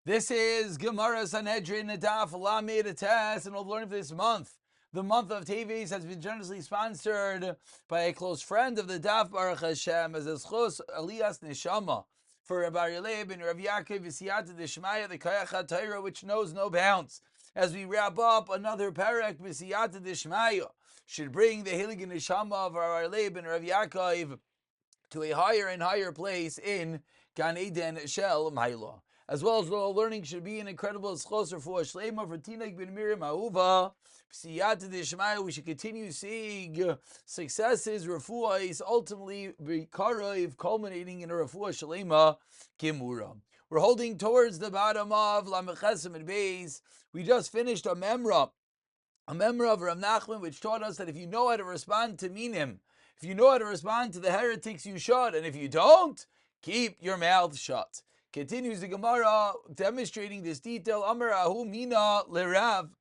This is Gemara Sanhedrin Daf Lamed Test, and we'll learn for this month. The month of Teves has been generously sponsored by a close friend of the Daf, Baruch Hashem, as Lezchut Elias Neshama for Rabbi Aryeh ben Rav Ya'akov V'siyata Deshmaya, the Koyach HaTorah, which knows no bounds. As we wrap up another parak, V'siyata Deshmaya should bring the Hilig Neshama of Rabbi Aryeh ben Rav Ya'akov to a higher and higher place in Gan Eden Shel Maila. As well as learning should be an incredible schos for Shlema for Tinak ben Miriam Ahuva. Siyata Deshmaya, we should continue seeing successes, refuahs, ultimately b'karaiv, culminating in a refuah Shlema Kimura. We're holding towards the bottom of Lamechesim and Beis. We just finished a memra of Rav Nachman, which taught us that if you know how to respond to minim, if you know how to respond to the heretics, you should, and if you don't, keep your mouth shut. Continues the Gemara demonstrating this detail. Amar Ahu Mina Lerav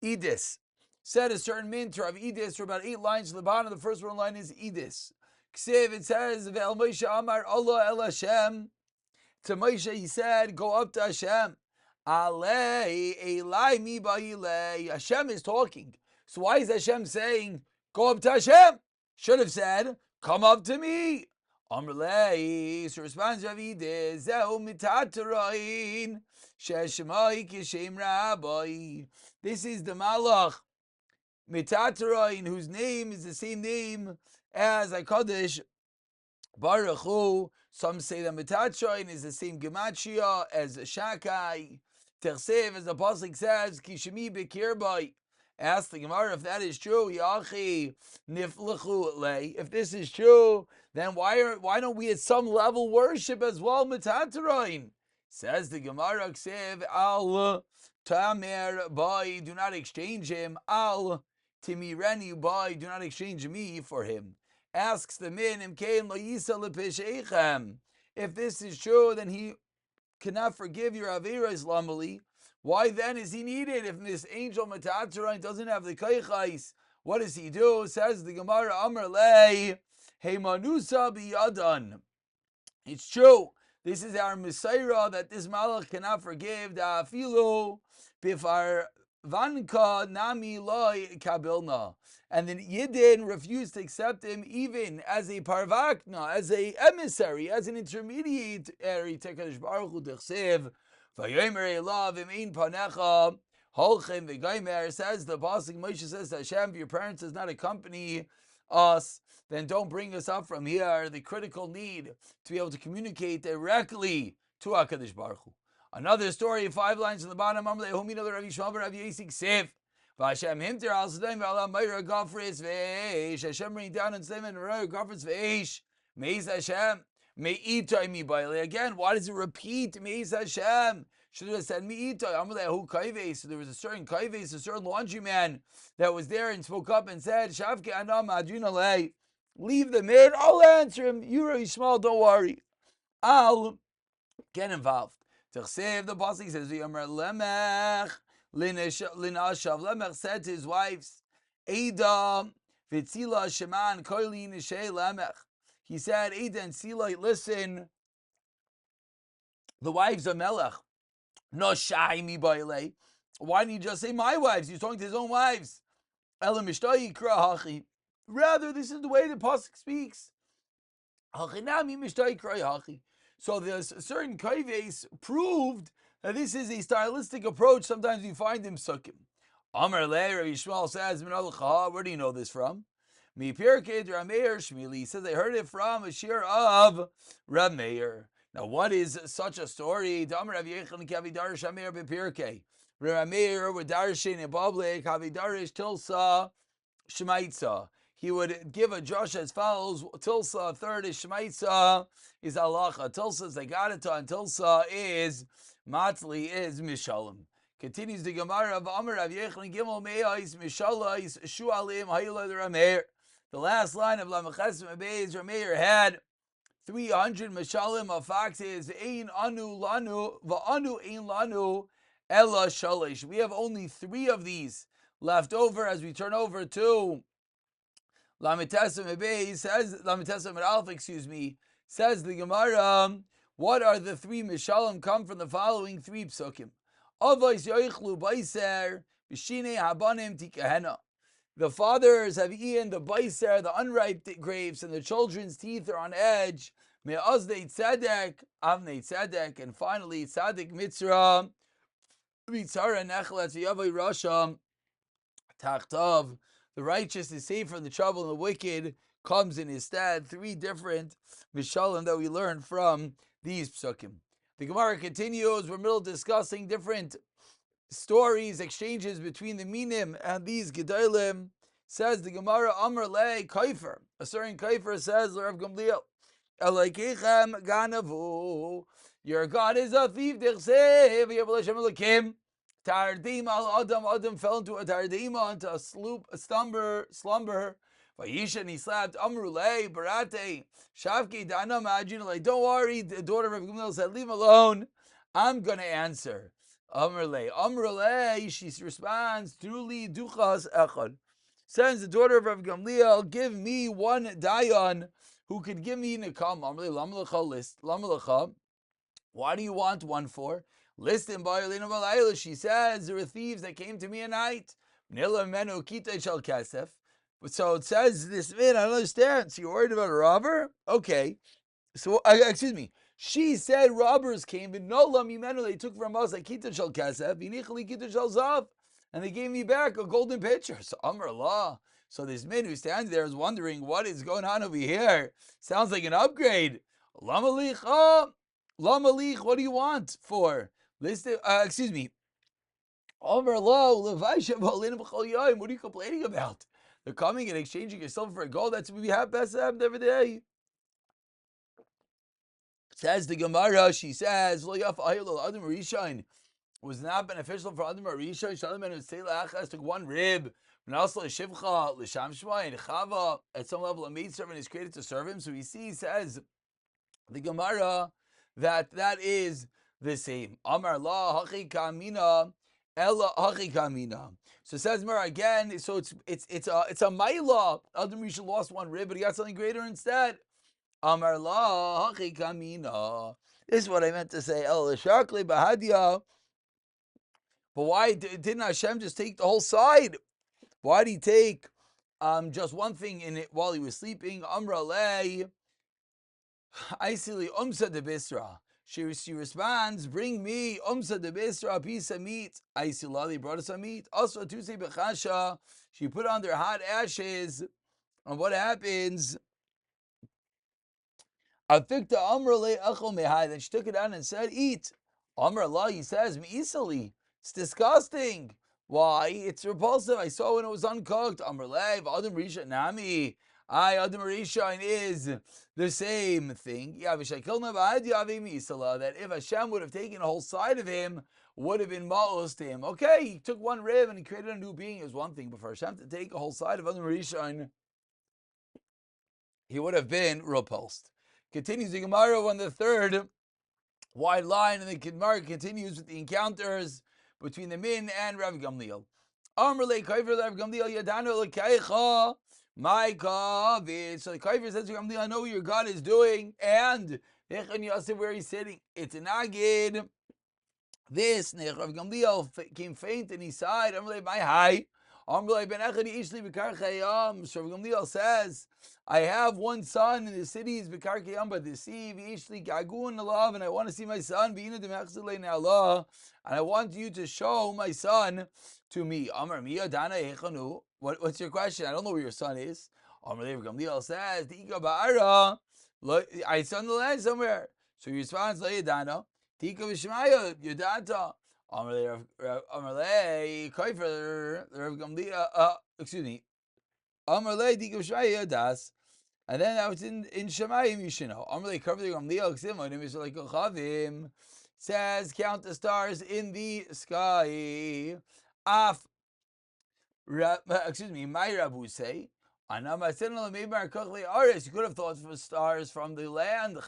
Idis. Said a certain min to Rav Idis for about 8 lines to the bottom. The first one line is Idis. Ksiv, it says, Ve'el Moshe Amar Allah El Hashem. To Moshe he said, go up to Hashem. Alei Elai Mi Ba'ilei. Hashem is talking. So why is Hashem saying, go up to Hashem? Should have said, come up to me. Amrlei, so responds Ravide, Zehu mitatarain, Sheshmai kishem rabbi. This is the Malach mitatarain, whose name is the same name as HaKadosh Baruch Hu. Some say that mitatarain is the same gematria as Shakai. Tersev, as the pasuk says, Kishemi bekirbai. Ask the Gemara if that is true. Yachi niflechu lei. If this is true, then why don't we at some level worship as well? Mitatarain. Says the Gemara, Ksiv al tamer bai. Do not exchange him. Al timireni bai. Do not exchange me for him. Asks the min imkein lo yisa lepesheichem. If this is true, then he cannot forgive your averas lamali. Why then is he needed? If this angel Metatarain doesn't have the kaychais, what does he do? Says the Gemara, Amar lei heimanusa biyadan. It's true. This is our Messiah that this malach cannot forgive. Da afilu bifar vanka nami loy kabilna. And then Yidden refused to accept him even as a parvakna, as a emissary, as an intermediary. Tekadosh Baruch Hu dechsev. Vayomer elav imein panecha holchem v'gaymer. Says the pasuk, Moshe says to Hashem, if your parents does not accompany us, then don't bring us up from here. The critical need to be able to communicate directly to HaKadosh Baruch Hu. Another story, 5 lines in the bottom. Amar lehomina l'Rav Yishmael Rav Yossi Ksef. V'Hashem himter al Sodom v'ala Meira Gafris v'Eish. Hashem rained down on Sodom and Meira Gafris v'Eish. Meis Hashem. Me'itai mi baile. Again, why does it repeat? Meis Hashem. Should have said me'itai. Amalehu kaives. So there was a certain kaives, a certain laundryman that was there and spoke up and said, Shavke anam adrina lei. Leave the maid. I'll answer him. You're really small. Don't worry. I'll get involved. T'chsev, the pasuk says, V'yomer lemech linashav. Lemech said to his wives, Eida v'tzila sheman koili nishei lemech. He said, Eida and Silai, listen, the wives of Melech, no shai mi baile. Why didn't you just say my wives? He's talking to his own wives. Rather, this is the way the pasuk speaks. So the certain kaives proved that this is a stylistic approach. Sometimes we find him sukkim. Amar le, Rabbi Yishmael says, where do you know this from? Mi Pirkei Rav Meir Shmili says I heard it from a shir of Rav Meir. Now, what is such a story? Damar Rav Yechon Kavidarish Rav Meir b'Pirkei. Rav Meir would darshin in public Kavidarish Tilsa Shemaitza. He would give a drush as follows: Tilsa, a third is Shemaitza is halacha. Tilsa is Zagadata, and Tilsa is Matli is Mishalim. Continues the Gemara of Amar Rav Yechon Gimel Me'ais Mishalais Shualim Hayla Rav Meir. The last line of Lamechesim Beis, Rav Meir had 300 mishalim of foxes. Ein anu lanu va'anu ein lanu ella shalish. We have only 3 of these left over as we turn over to Lamechesim Beis. Says Lamechesim Alf, says the Gemara. What are the three Mishalim? Come from the following three psukim. Avos yoichlu baiser b'shinei habanim tikahena. The fathers have eaten the baiser, the unripe grapes, and the children's teeth are on edge. Me'azdei tzedek, avnei tzedek, and finally tzedek mitzra, mitzara nechlet v'yavoi rasha tachtov. The righteous is safe from the trouble, and the wicked comes in his stead. Three different mishalim that we learn from these psukim. The Gemara continues. We're middle discussing different stories, exchanges between the minim and these gedolim. Says the Gemara, Amar le Kaifer. A certain Kaifer says, Rav Gamliel, Elokeichem ganavu. Your God is a thief. Dichsev v'yavel Hashem Elokim. Tardim al Adam. Adam fell into a tardima, into a slumber. Vayisha, and he slept. Amrulei barate shavki dana majin. Don't worry, the daughter of Gamliel said, leave him alone. I'm gonna answer. Amrulei, she responds, truly duchas echad. Sends the daughter of Rav Gamliel, give me one dayan who could give me nekam. Amrulei lamalacha list lamalacha. Why do you want one for? Listen, she says, there were thieves that came to me at night. So it says, this man, I don't understand. So you're worried about a robber? Okay. So, excuse me. She said robbers came, but no lamimenu, they took from us a kita shel kesef, v'nichli kita shel zav, and they gave me back a golden pitcher. So Amar Allah. So this man who stands there is wondering what is going on over here. Sounds like an upgrade. Lamalich, what do you want for? Listen, excuse me. Amar Allah, what are you complaining about? They're coming and exchanging your silver for gold. That's what we have best every day. Says the Gemara, she says, it was not beneficial for Adam Arisha. Took one rib. At some level, a maidservant is created to serve him. So we see, says the Gemara, that is the same. Amar la hachi kamina. Ella hachi kamina. So says Mara again. So it's a maila. Adam Arisha lost one rib, but he got something greater instead. Amar la hachi kamina. This is what I meant to say. El shakli bahadia. But why didn't Hashem just take the whole side? Why did he take just one thing in it while he was sleeping? Amra le aisili umsa de bisra. She responds, bring me umsa de bisra, a piece of meat. Aisila, they brought us some meat. Also, Tuesday bechasha, she put on their hot ashes. And what happens? Afikta amra le achol mehai. Then she took it out and said, eat. Amra Allah, he says, me'isali. It's disgusting. Why? It's repulsive. I saw when it was uncooked. Amr Lev, Adam Risha Nami. Adam Risha is the same thing. That if Hashem would have taken a whole side of him, would have been ma'os to him. Okay, he took one rib and he created a new being is one thing, but for Hashem to take a whole side of Adam Risha, he would have been repulsed. Continues the Gemara on the third wide line, and the Gemara continues with the encounters between the Min and Rav Gamliel. Amr le Kaifer Rav Gamliel Yadanu lekeicha my kavid. So the Kaifer says to Gamliel, I know what your God is doing, and Echan Yosef where he's sitting. It's an agid. This Rav Gamliel came faint and he sighed. Amr le my high. Amr le ben Echad Ishli B'kar Chayam. So Rav Gamliel says, I have one son in the cities B'kar Chayam by the sea. V'ishli Gagun Alav, and I want to see my son. V'ina Demechzele Ne'Allah. And I want you to show my son to me. Amar Mia Dana Echanu. What's your question? I don't know where your son is. Amar Rav Gamliel says, Tika Ba'ara. I saw in the land somewhere. So he responds, La Yadana. Tika V'shmaya Yadata. Amar Le Kaifer Rav Gamliel. Excuse me. Amar Le Tika V'shmaya Yadas. And then I was in Shemayim, you should know. Amar Le Kaifer Rav Gamliel. Ksimo. Nimish like Chavim. Says, count the stars in the sky. My Rabu say, you could have thought for stars from the land.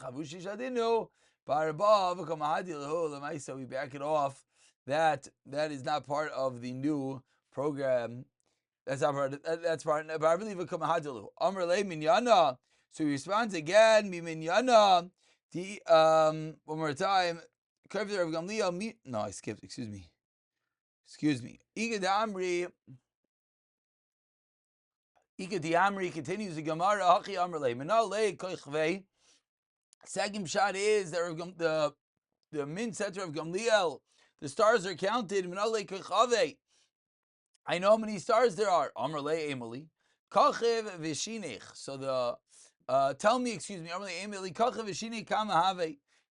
So we back it off. That is not part of the new program. That's not part. That's part. But I believe it come hadilu. Amr le minyana. So he responds again. Mi minyana. One more time. No, I skipped. Excuse me. Ika Amri continues the Gemara. Hachi Amrle. Menale koichvei. Second shot is the min center of Gamliel. The stars are counted. Menale koichvei. I know how many stars there are. Amrle Emily. Kachiv vishinich. So tell me, Amrle Emily. Kachiv vishinich kama have.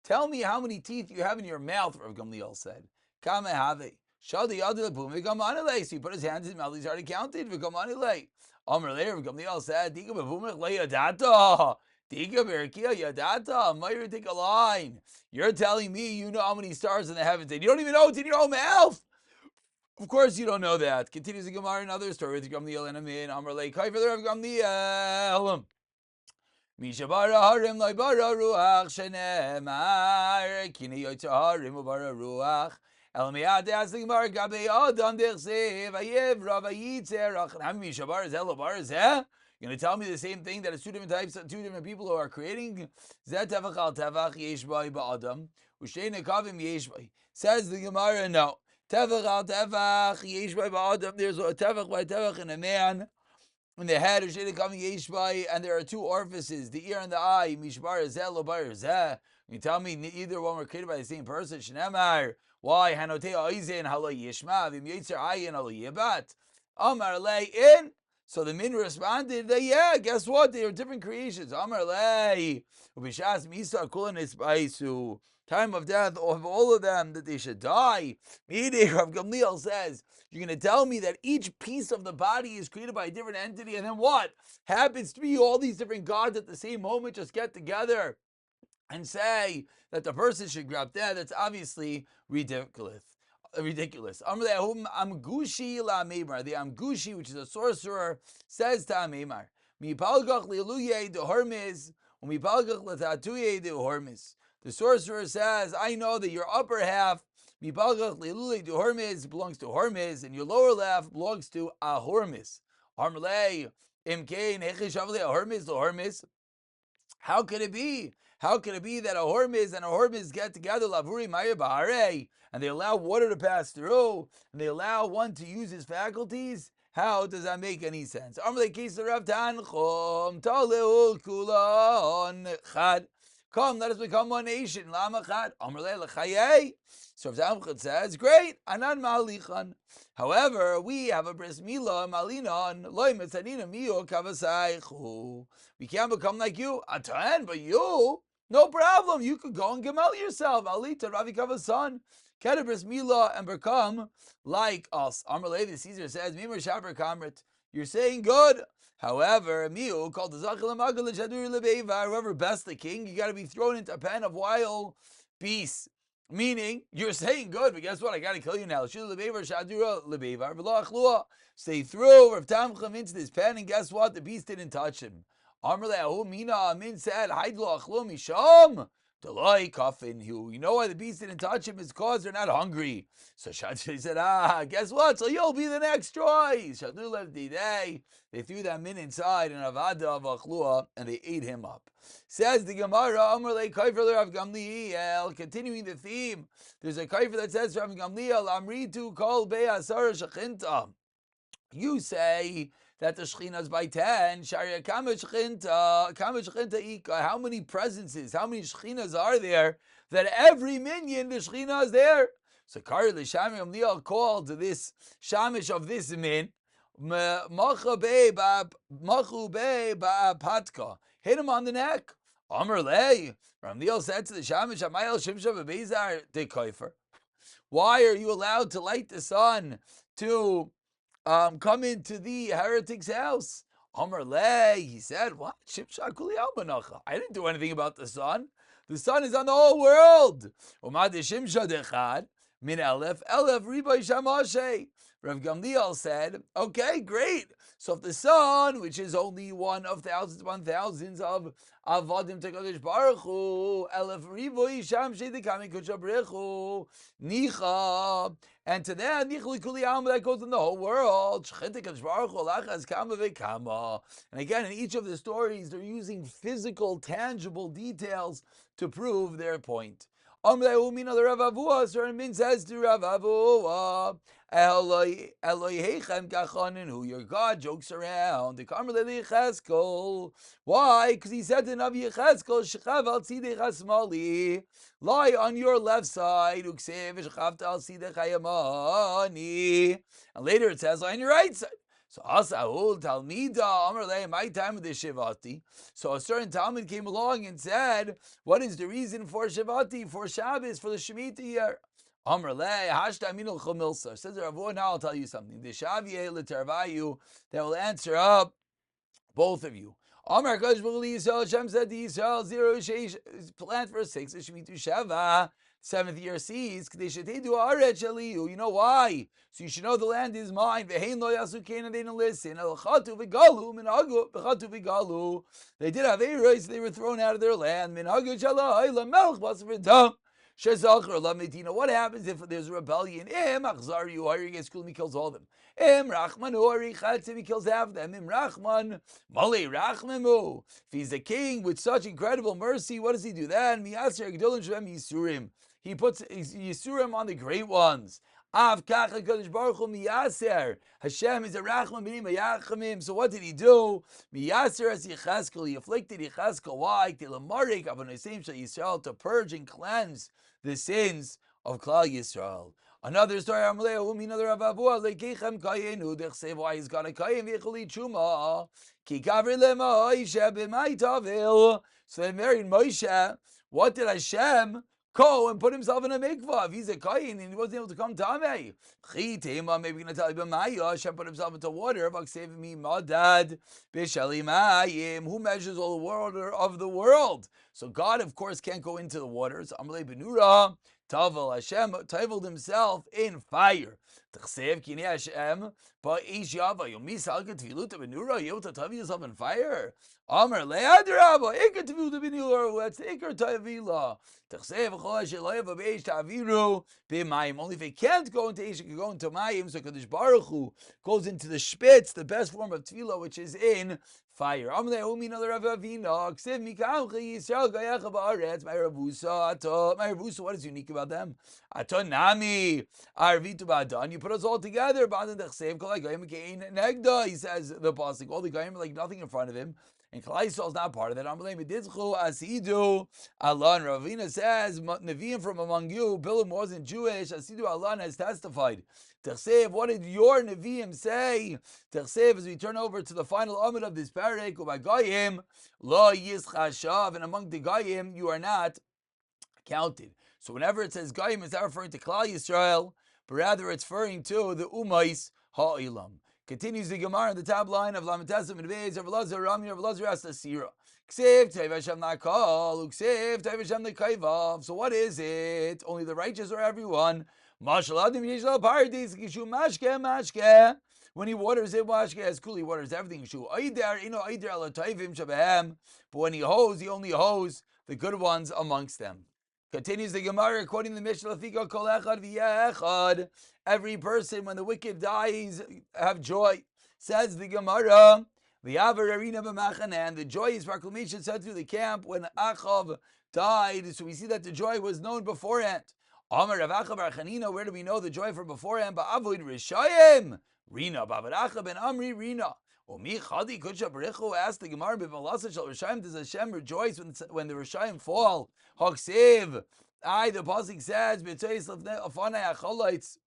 Tell me how many teeth you have in your mouth, Rav Gamliel said. Kama have. Shadi Yadil Bum V'Gamanile. So he put his hands in his mouth. He's already counted. V'Gamanile. Amr later, Gamliel said, Diga Bavumich Layadata. Diga Berkia Yadata. Mayr, take a line. You're telling me you know how many stars in the heavens, and you don't even know it's in your own mouth. Of course you don't know that. Continues the Gemara, another story with Gamliel and Amin. Amr Lay Kaifer of Gamliel. Misha bara harim loy bara ruach shenemar kini yoytza harim ubara ruach el miyad asking bar gabe adam dechsev ayevra vayitzer achnam misha bara zelo bara zeh. You're going to tell me the same thing that it's two different types, two different people who are creating? Zeh tevach al tevach yesh bai ba'adam ushtei nekavim yesh bai. Says the Gemara, no. Tevach al tevach yesh bai ba'adam. There's a tevach by tevach in a man. In the head, and there are two orifices, the ear and the eye. Mishbar zeh lo bar zeh. You tell me either one were created by the same person. Shnemar. Why? Hanotea oizen halo yishma v'im yitzer ayin halo yibat. Amar lei in. So the min responded that yeah, guess what? They are different creations. Amar lei ubishas misa kulan ispaisu. Time of death of all of them that they should die. Meaning, Rav Gamliel says, you're going to tell me that each piece of the body is created by a different entity, and then what? Happens to be all these different gods at the same moment just get together and say that the person should grab that. That's obviously ridiculous. The Amgushi, which is a sorcerer, says to Amemar, the sorcerer says, I know that your upper half belongs to Hormiz, and your lower half belongs to Ahormis. How could it be? How could it be that a Hormiz and a Hormiz get together, and they allow water to pass through, and they allow one to use his faculties? How does that make any sense? Come, let us become one nation. So Rav Zamchut says, great. Anan ma'alichan. However, we have a bris milah malinon loy metzanina miu kavasaychu. We can't become like you. Atan, but you, no problem. You could go and gemel yourself. Alita Ravi Kavasan. Get a bris milah and become like us. Amrlei, the Caesar says, Mimar Shaber Kamrit. You're saying good. However, Miu called the Zachil Magal Shadur Lebeva. Whoever best the king, you got to be thrown into a pen of wild beasts. Meaning, you're saying good, but guess what? I got to kill you now. So they threw Rav Tamcham into this pen, and guess what? The beast didn't touch him. Amr Mina Amin said, Haidlo Achlo Misham. You know why the beast didn't touch him? It's because they're not hungry. So Shadri said, guess what? So you'll be the next choice. Shadri left the day. They threw that min inside and Avada of Achlua, and they ate him up. Says the Gemara, Amr Le Kaifer Rav Gamliel, continuing the theme. There's a Kaifer that says, Rav Gamliel, Amritu Kol Be'asar Shechinta. You say that the Shechina is by 10. Sharia Kama Shechinta Ika. How many presences, how many Shechinas are there that every minion, the Shechina is there? So Kari L'Shami Gamliel called this Shamish of this min, Machu Be Ba'apatka. Hit him on the neck. Amr Lei. Gamliel said to the Shamish, Amayel Shimsha Be'ezar De Kaifer. Why are you allowed to light the sun to come into the heretic's house? Amar Le, he said, what? I didn't do anything about the sun. The sun is on the whole world. Rav Gamliel said, okay, great. So if the sun, which is only one of thousands upon thousands of Avadim Tekadosh Baruch Hu, Elef Rivoy Sham Shedekami Kuchabrechu, Nicha, and to that, Nichli Kuliyam, that goes in the whole world. Shechitekadosh Baruch Hu, Lachas Kama Vekama. And again, in each of the stories, they're using physical, tangible details to prove their point. The Rav Avua, certain min says to Rav Avua, who your God jokes around. Why? Because he said to Navi Yecheskel, lie on your left side. And later it says, lie on your right side. So Asahul Talmida Amar my time with the Shivati. So a certain Talmud came along and said, what is the reason for Shivati, for Shabbos, for the Shemitah year? Amar Hashta Minul Chomilsa. Says Rav, now I'll tell you something. The Shavye L'Tarvayu, that will answer up both of you. Amar Kosh B'Li Yisrael, Hashem said to Yisrael, 0 Sheish, plant for 6, Shemitu Sheva, 7th year seeds, you know why? So you should know the land is mine. They didn't listen. They did have errors, they were thrown out of their land. What happens if there's a rebellion? Arya gets killed, he kills all of them. He kills half of them. If he's a king with such incredible mercy, what does he do then? He puts Yisurim on the great ones. Hashem is a Rachman b'nim Yachamim. So what did he do? Miyaser as Yecheskel, he afflicted Yecheskel. Why? To purge and cleanse the sins of Klal Yisrael. Another story, another Rav Avua, why he's got a kayim v'choli chuma. Ki kavri leMoshe b'may tavil. So they married Moshe. What did Hashem go and put himself in a mikvah? If he's a kayin and he wasn't able to come to Amei, maybe we're going to tell you, Hashem put himself into water. Who measures all the water of the world? So God, of course, can't go into the waters. Amalei benura. Tavel Hashem taveled himself in fire. T'chsev kini Hashem ba'ish yava yomisal ketvilut benura. You able to tavel yourself in fire? Amar le'adrava ikar tvilut benura. That's ikar tavila. T'chsev chol shelayev beish taviru b'mayim. Only if he can't go into Eish, he can go into Mayim. So Kadosh Baruch Hu goes into the spitz, the best form of tefillah, which is in fire. My Ravusa, what is unique about them? You put us all together. He says the pasuk, all the Goyim are like nothing in front of him. And Klal Yisrael is not part of that. Allah and Ravina says, Nevi'im from among you, Bilam wasn't Jewish. Asidu Allah has testified. Tersev, what did your Nevi'im say? Tersev, as we turn over to the final Amud of this parak, Goyim, Lo Yischashav, and among the Goyim, you are not counted. So whenever it says Goyim, it's not referring to Klal Yisrael, but rather it's referring to the Umais Ha'ilam. Continues the Gemara in the tab line of Lamentasim and Beis of Elazar Rami of Elazar Astasira. Ksiv Teiv Hashem Nakal, Ksiv Teiv Hashem Nekaivav. So what is it? Only the righteous or everyone? Mashal Adim Yishal Paradis Kishu Mashke Mashke. When he waters it, Mashke as cool, he waters everything. Shu Aider, Aider Ala Taivim Shabahem. But when he hoes, he only hoes the good ones amongst them. Continues the Gemara, quoting the Mishnah, Lafika Kol Echad V'Yechad. Every person, when the wicked dies, have joy. Says the Gemara, V'Yavar Arina B'Machana, and the joyous proclamation said through the camp when Achav died. So we see that the joy was known beforehand. Amar Rav Achav Bar Chanina, where do we know the joy from beforehand? Ba'avoid Rishayim, Rina, Ba'avad Achav ben Amri, Rina. Omi Chadi Kudsha B'Richu asked the Gemara, B'Malasa Shal Rishayim, does Hashem rejoice when the Rishayim fall? Haksiv. The pasuk says, "B'tzeis afanei acholites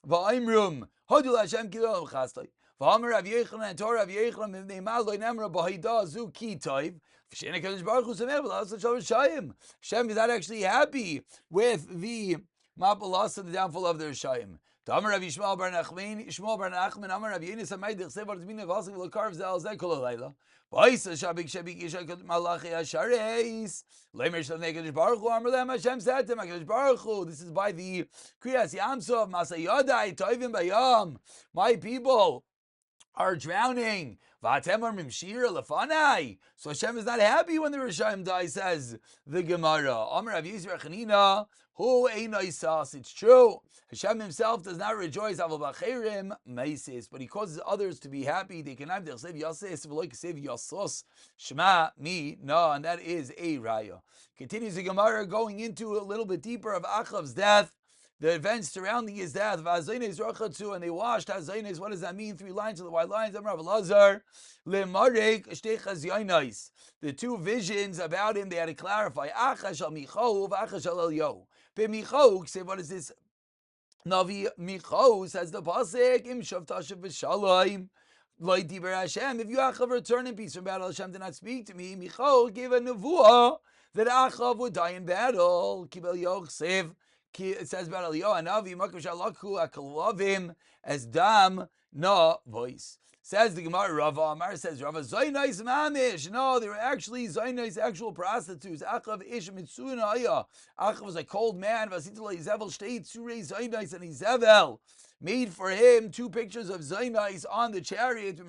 va'imrum hodul Hashem kilol chastoi va'amar Rav Yochanan and Torah Rav Yochanan mivnei lo nemra b'hayda zu ki toiv v'shein Hakadosh Baruch Hu sameh v'las shal Rishayim." Hashem is not actually happy with the mapalas and the downfall of the Rishayim. Amar Rav Yishmael bar Nachman, Amar Rav Yenis Hamayid Chsev Bar Tzmin V'Asik V'Lokarv Zel Zeh Kol Halayla. Ba'isa Shabik Yishak Malachi Hashareis Leimer Shalnei Kadosh Baruch Hu Amar Lehem Hashem said to Kadosh Baruch Hu. This is by the Kriyas Yamsov Masayadai Toivim Bayam. My people are drowning. V'atemar mimshir lefanai. So Hashem is not happy when the Rishayim die, says the Gemara. Amar Rav Yisrael Chanina, hu einoisas. It's true. Hashem himself does not rejoice, aval b'cherim meisis, but he causes others to be happy. They cannot save yases, v'loik save yasos. Shema mi no, and that is a raya. Continues the Gemara, going into a little bit deeper of Achav's death, the events surrounding his death. V'azaynes rachatzu, and they washed hazaynes. What does that mean? 3 lines of the white lines. Amar Rav Elazar lemarek shteichas yainais. The 2 visions about him, they had to clarify. Achash al michou v'achash al elyo. B'michou, say, what is this? Navi michou, says the pasuk, im shavtashav v'shalayim. Loi diber Hashem, if you Achav return in peace from battle, Hashem did not speak to me. Michou gave a nevuah that Achav would die in battle. Kibel yochsev. It says about Eliyahu, Anavi Makav Shalakhu Akalavim as Dam Na voice. Says the Gemara, Rava Amar says Rava Zainais Mamish. No, they were actually Zainais, actual prostitutes. Achav Ish Mitsuna Aya. Achav was a cold man. Vasitula Izevel Shteit Surei Zainais and Izevel made for him 2 pictures of Zainais on the chariot.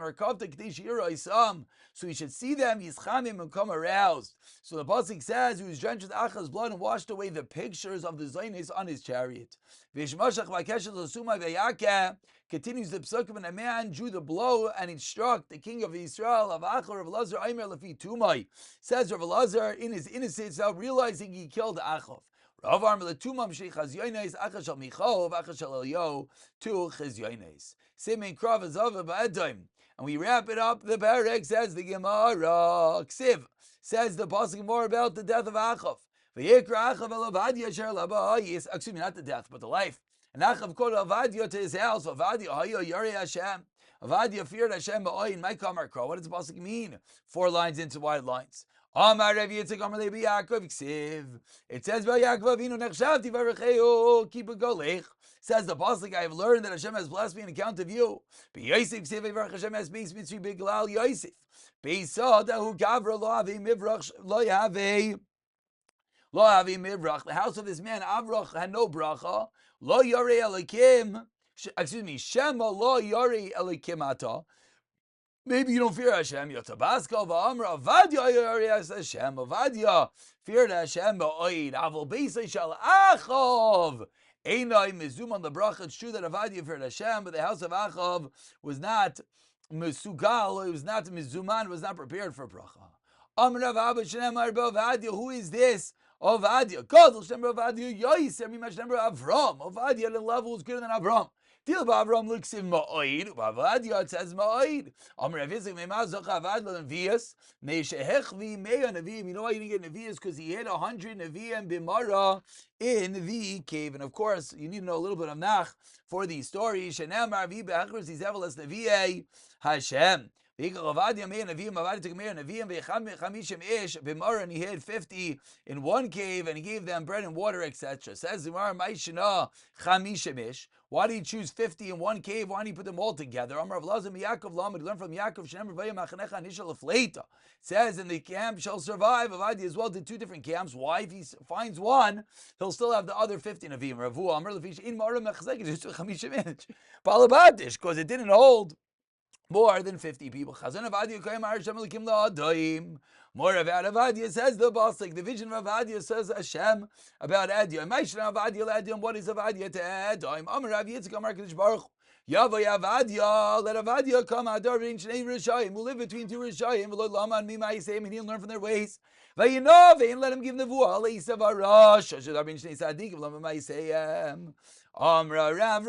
So he should see them, Yischamim, and come aroused. So the pasuk says he was drenched with Achav's blood and washed away the pictures of the Zainais on his chariot. Continues the psukim, and a man drew the blow and it struck the king of Israel of Achor of Lazar Aimer Lefi Tumai. Says Rav Elazar in his innocence, now realizing he killed Achav. Rav Arm letumam sheichas yoines achash al michov achash al elyo tu chizyoines. Simin krav azava ba'edaim. And we wrap it up. The Perek says the Gemara. Ksiv says the pasuk more about the death of Achav. V'yikra Achav el Avadia asher laba'ayis. Excuse me, not the death, but the life. And Achav called Avadia to his house. Avadia hayo yari Hashem. Avadia feared Hashem ba'ayin. My kamar kro. What does the pasuk mean? 4 lines into wide lines. Amar Rav Yitzchak Amar Levi Yaakov Ksiv. It says about Yaakov Avinu nechshavti v'arecheu kipa golech. Says the pasuk, I have learned that Hashem has blessed me on account of you. B'Yosef Ksiv Yivarech Hashem has beis mitzri b'glal Yosef. B'Yisod hu gavra lo avi mivrach lo yavi mivrach. The house of this man Avrach had no bracha. Lo yari elikim. Excuse me. Shema lo yari elikim ata. Maybe you don't fear Hashem. Yotabaska v'amra avadia yari Hashem. Avadia feared Hashem ba'oid. Avol beisay shal Achav. Einai mizum on the bracha. It's true that Avadia feared Hashem, but the house of Achav was not mesugal. It was not mizuman. It was not prepared for bracha. Amrav Abba Shem Arba Avadia. Who is this? Avadia. God will Shem Avadia Yoiser. Mimash Shem Avram. Avadia at a level was greater than Avram. Deal Avram looks in Ma'oid. Avadia it says Ma'oid. Amrav Yizik Meimazach Avadla Nevias. Meishehechvi Meya Neviim. You know why he didn't get Nevias? Because he had 100 Neviim Bimara in the cave. And of course, you need to know a little bit of Nach for these stories. Shenam Arvi Be'achros Izevelas Nevi'ei Hashem. Avadia took Meir Nevi'im Chamishim Ish Bimara, and he had 50 in one cave, and he gave them bread and water, etc. Says the Gemara, Ma'ishana Chamishim Ish. Why did he choose 50 in one cave? Why did he put them all together? Amar of Lazim Yaakov Lamed, learn from Yaakov Shenem Revayim Achanecha Nishal Afleita. Says in the camp shall survive. Avadia as well did 2 different camps. Why? If he finds one, he'll still have the other 50 Nevi'im. Ravu Amar Lefish in Mara Mechzek is Chamishim Ish. Balabadish, because it didn't hold more than 50 people. Chazon Avadia Koyim Hashem Elikim La'adaim. More about Avadia says the pasuk. The vision of Avadia says Hashem about Adyam. Ma'ishna Avadia Adyam. What is Avadia to Adyam? Amar Rav Yitzchak Amar Kadosh Baruch. Yavo Avadia. Let Avadia come. Adar V'in Shnei Rishayim. Who live between 2 Rishayim. V'lo Laman Mi Ma'isayim. And he'll learn from their ways. V'yinov. And let him give nevuah. Le'isav Arash. Shadar V'in Shnei Sadiq. V'lo Ma'isayim. Amra Rav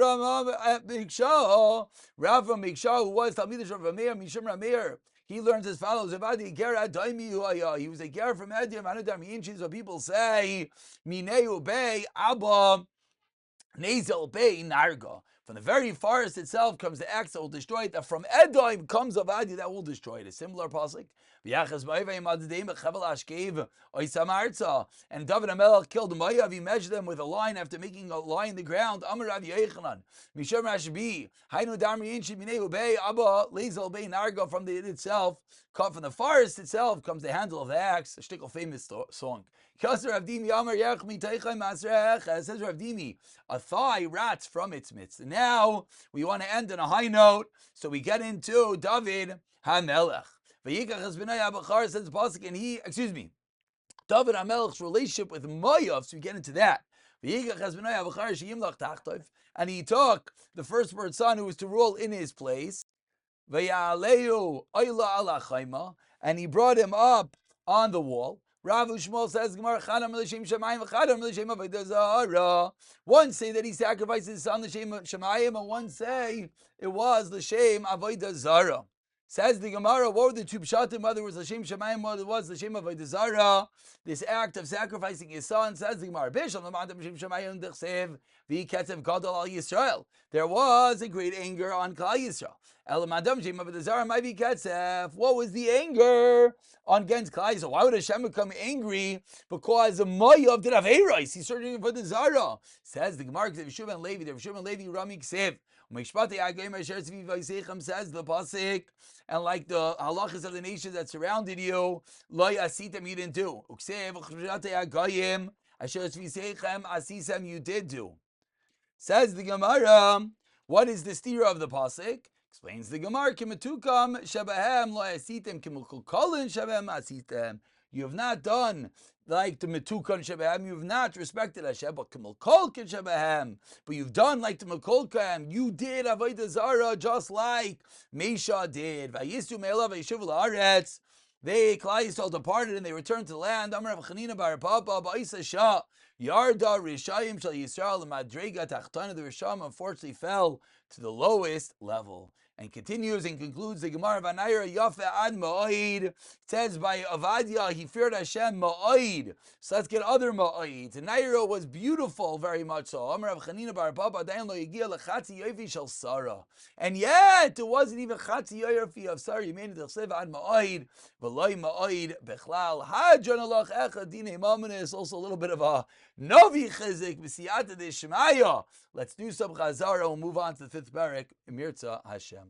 Miksha. Rav Miksha, who was Talmid of Rameir, Mishum Rameir. He learns as follows: he was a ger from Edim. Anadam Yinchis. What people say, Mineu Bey Abba Nezel Bey Narga. From the very forest itself comes the axe that will destroy it. That from Edom comes Avadia that will destroy it. A similar pasuk. And David HaMelech killed Moav. He measured them with a line after making a line in the ground. Amar Rav Yechanan. Misham Rashbi. Hainu Damri Inshi Mineu Bey Abba Lezel Bey Narga. From the itself, from the forest itself comes the handle of the axe. A shtickle famous song. Says Rav Dimi, a thigh rots from its midst. now we want to end on a high note, so we get into David HaMelech. Vayikach es b'nai HaBachar, says the pasuk, and he, David HaMelech's relationship with Moav, so we get into that. Vayikach es b'nai HaBachar sheyimlach tachtov, and he took the firstborn son who was to rule in his place, Vayalehu Oyla ala Chayma, and he brought him up on the wall. Rav Shmuel says, one say that he sacrificed his son l'shem Shemayim, and one say it was l'shem Avodah Zarah. Says the Gemara, what were the two pshatim, whether it was l'shem Shemayim, whether it was l'shem Avodah Zarah, this act of sacrificing his son? Says the Gemara, there was a great anger on Klal Yisrael. What was the anger on against Klal Yisrael? Why would Hashem become angry? Because the Moav did have Eros. He's searching for the Zara. Says the Gemara, Rishub and Levi, Rami Ksev. Says the pasuk, and like the halachas of the nations that surrounded you, lo asitem, you didn't do. You did do. Says the Gemara, what is the stira of the pasuk? Explains the Gemara, Kimatukam shabahem lo asitem kimukolkolin shabahem asitem. You have not done like the Metukan Shabahem, you have not respected Hashem, but Kimukolkin Shabahem, but you've done like the Mekolkan, you did Avodah Zarah just like Mesha did. Vayisu Me'elav Vayishuv La'aretz. They, Klal Yisrael, departed and they returned to the land. Amar Rav Chanina bar Papa ba'isa Shah Yarda Rishayim Shal Yisrael Madrega Tachtana. The Rishayim unfortunately fell to the lowest level. And continues and concludes the Gemara, V'nayra Yafe ad Ma'oid. Says by Avadia, he feared Hashem Ma'oid. So let's get other Ma'oid. Naira was beautiful, very much so. Amar Rav Chanina bar Papa dayan lo yigia lechatzi yofi shel Sarah. And yet, it wasn't even chatzi yofi of Sarah. You made it d'chsev ad Ma'oid. V'loi Ma'oid bechlal. Hadjon alach echad dine mamanis. Also a little bit of a novi chizik b'siyata d'shmaya. Let's do some chazara. We'll move on to the fifth parak. Mirza Hashem.